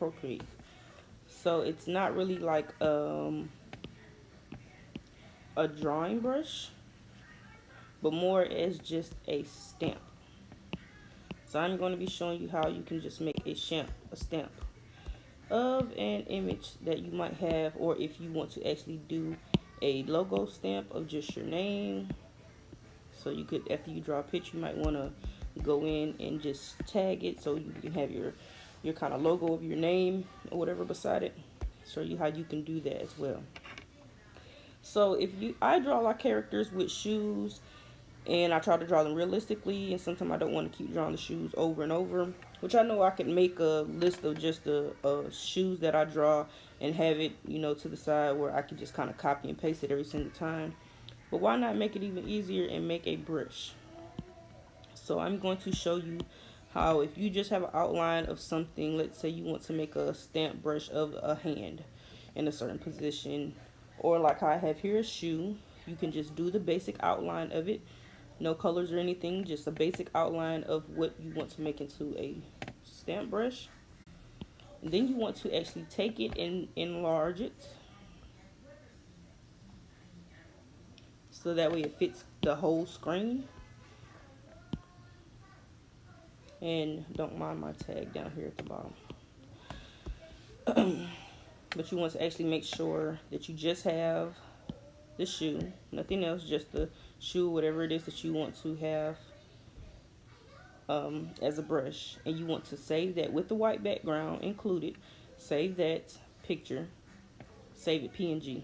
Procreate. So it's not really like a drawing brush, but more as just a stamp. So I'm going to be showing you how you can just make a stamp of an image that you might have, or if you want to actually do a logo stamp of just your name. So you could, after you draw a picture, you might want to go in and just tag it so you can have your kind of logo of your name or whatever beside it. Show you how you can do that as well. So I draw a lot of characters with shoes, and I try to draw them realistically, and sometimes I don't want to keep drawing the shoes over and over, which I know I could make a list of just the shoes that I draw and have it, to the side where I can just kind of copy and paste it every single time. But why not make it even easier and make a brush? So I'm going to show you how, if you just have an outline of something, let's say you want to make a stamp brush of a hand in a certain position, or like I have here a shoe, you can just do the basic outline of it. No colors or anything, just a basic outline of what you want to make into a stamp brush. And then you want to actually take it and enlarge it, so that way it fits the whole screen. And don't mind my tag down here at the bottom. But you want to actually make sure that you just have the shoe, nothing else, just the shoe, whatever it is that you want to have as a brush. And you want to save that with the white background included. Save that picture, save it PNG.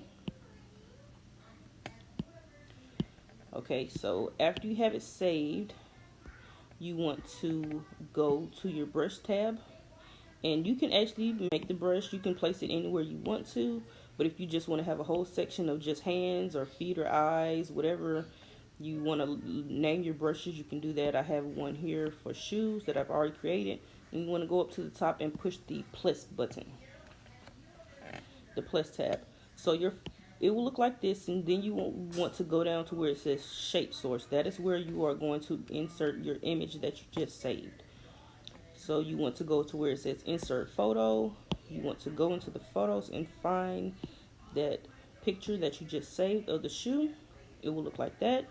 Okay, so after you have it saved, you want to go to your brush tab, and you can actually make the brush, you can place it anywhere you want to. But if you just want to have a whole section of just hands or feet or eyes, whatever you want to name your brushes, you can do that. I have one here for shoes that I've already created. And you want to go up to the top and push the plus button, the plus tab. So it will look like this, and then you want to go down to where it says shape source. That is where you are going to insert your image that you just saved. So you want to go to where it says insert photo. You want to go into the photos and find that picture that you just saved of the shoe. It will look like that.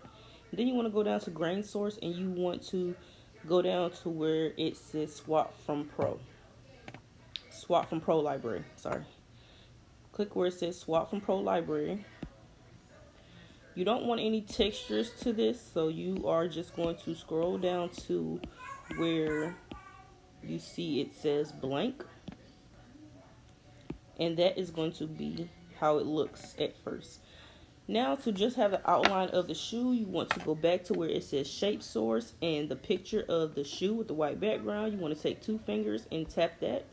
Then you want to go down to grain source, and you want to go down to where it says swap from pro library. Sorry. Click where it says swap from pro library. You don't want any textures to this, so you are just going to scroll down to where you see it says blank, and that is going to be how it looks at first. Now, to just have the outline of the shoe, you want to go back to where it says shape source and the picture of the shoe with the white background. You want to take 2 fingers and tap that.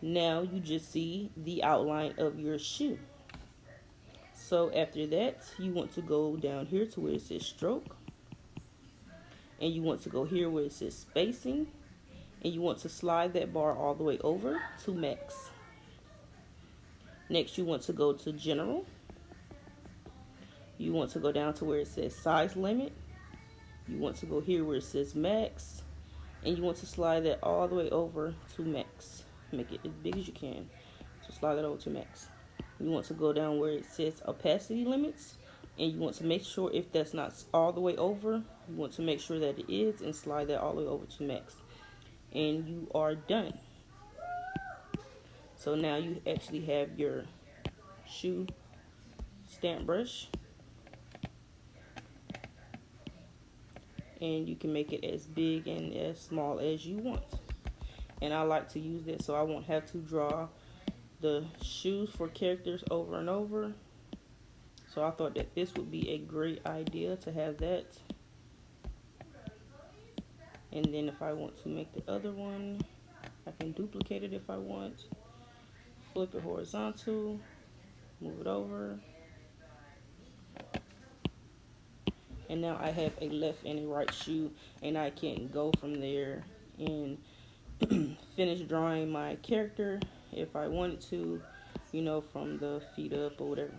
Now you just see the outline of your shoe. So after that, you want to go down here to where it says stroke, and you want to go here where it says spacing, and you want to slide that bar all the way over to max. Next, you want to go to general. You want to go down to where it says size limit. You want to go here where it says max, and you want to slide that all the way over to max. Make it as big as you can. So slide that over to max. You want to go down where it says opacity limits, and you want to make sure, if that's not all the way over, you want to make sure that it is, and slide that all the way over to max. And you are done. So now you actually have your shoe stamp brush, and you can make it as big and as small as you want. And I like to use this so I won't have to draw the shoes for characters over and over. So I thought that this would be a great idea to have that. And then if I want to make the other one, I can duplicate it if I want. Flip it horizontal, move it over. And now I have a left and a right shoe, and I can go from there and finish drawing my character if I wanted to, from the feet up or whatever.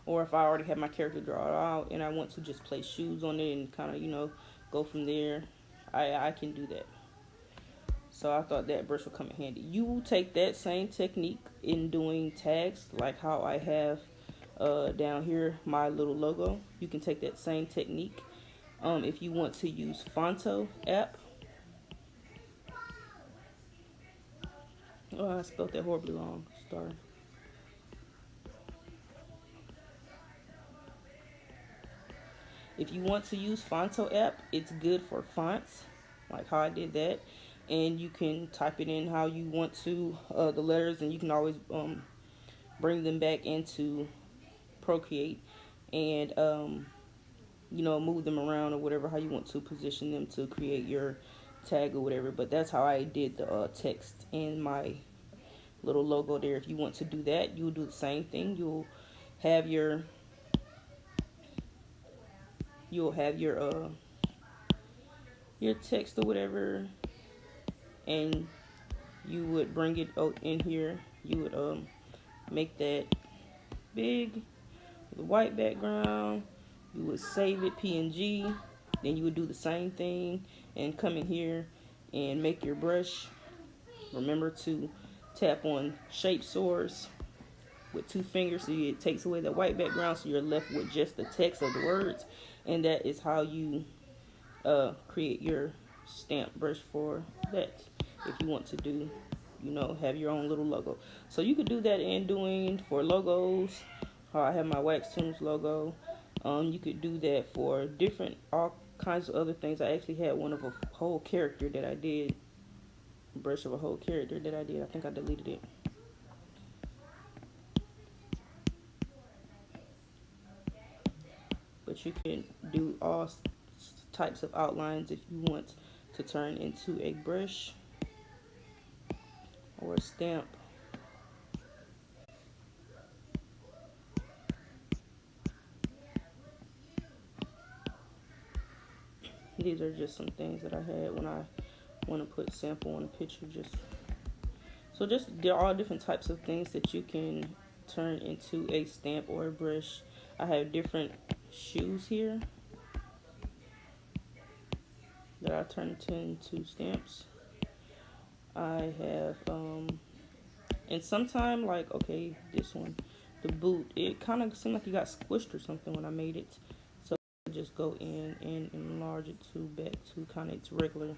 Or if I already have my character drawn out and I want to just place shoes on it and kind of, go from there, I can do that. So I thought that brush would come in handy. You will take that same technique in doing tags, like how I have down here my little logo. You can take that same technique. If you want to use Fonto app. Oh, I spelled that horribly wrong. Sorry. If you want to use Fonto app, it's good for fonts, like how I did that. And you can type it in how you want to, the letters, and you can always bring them back into Procreate and move them around or whatever, how you want to position them to create your tag or whatever. But that's how I did the text in my little logo there. If you want to do that, you'll do the same thing. Have your you'll have your text or whatever, and you would bring it out in here. You would make that big with a white background. You would save it PNG. Then you would do the same thing and come in here and make your brush. Remember to tap on shape source with 2 fingers so it takes away the white background, so you're left with just the text of the words. And that is how you create your stamp brush for that. If you want to do, have your own little logo. So you could do that in doing for logos. I have my Wax Tunes logo. You could do that for all kinds of other things. I actually had one of a whole character that I did. A brush of a whole character that I did. I think I deleted it. But you can do all types of outlines if you want to turn into a brush or a stamp. These are just some things that I had when I want to put sample on a picture. There are all different types of things that you can turn into a stamp or a brush. I have different shoes here that I turn into stamps. I have and sometime, like, okay, this one, the boot, it kind of seemed like it got squished or something when I made it. So I just go in and enlarge it back to kind of its regular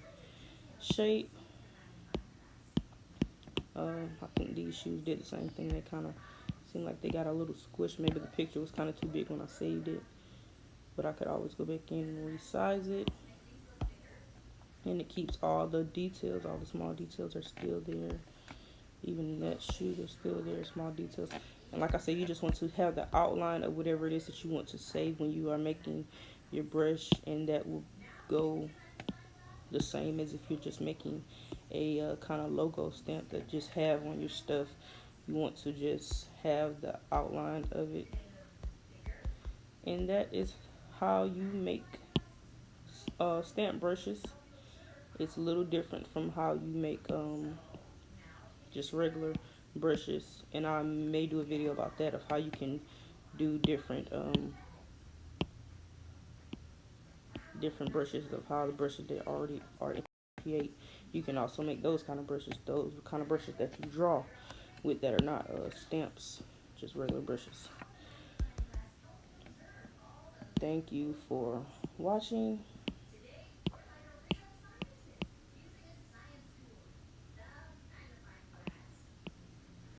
shape. I think these shoes did the same thing. They kind of seemed like they got a little squish. Maybe the picture was kind of too big when I saved it. But I could always go back in and resize it. And it keeps all the details, all the small details are still there. Even that shoe, they're still there, small details. And like I said, you just want to have the outline of whatever it is that you want to save when you are making your brush, and that will go the same as if you're just making a kind of logo stamp that just have on your stuff. You want to just have the outline of it. And that is how you make stamp brushes. It's a little different from how you make just regular brushes, and I may do a video about that, of how you can do different brushes, of how the brushes that already are in Create. You can also make those kind of brushes that you draw with, that are not stamps, just regular brushes. Thank you for watching.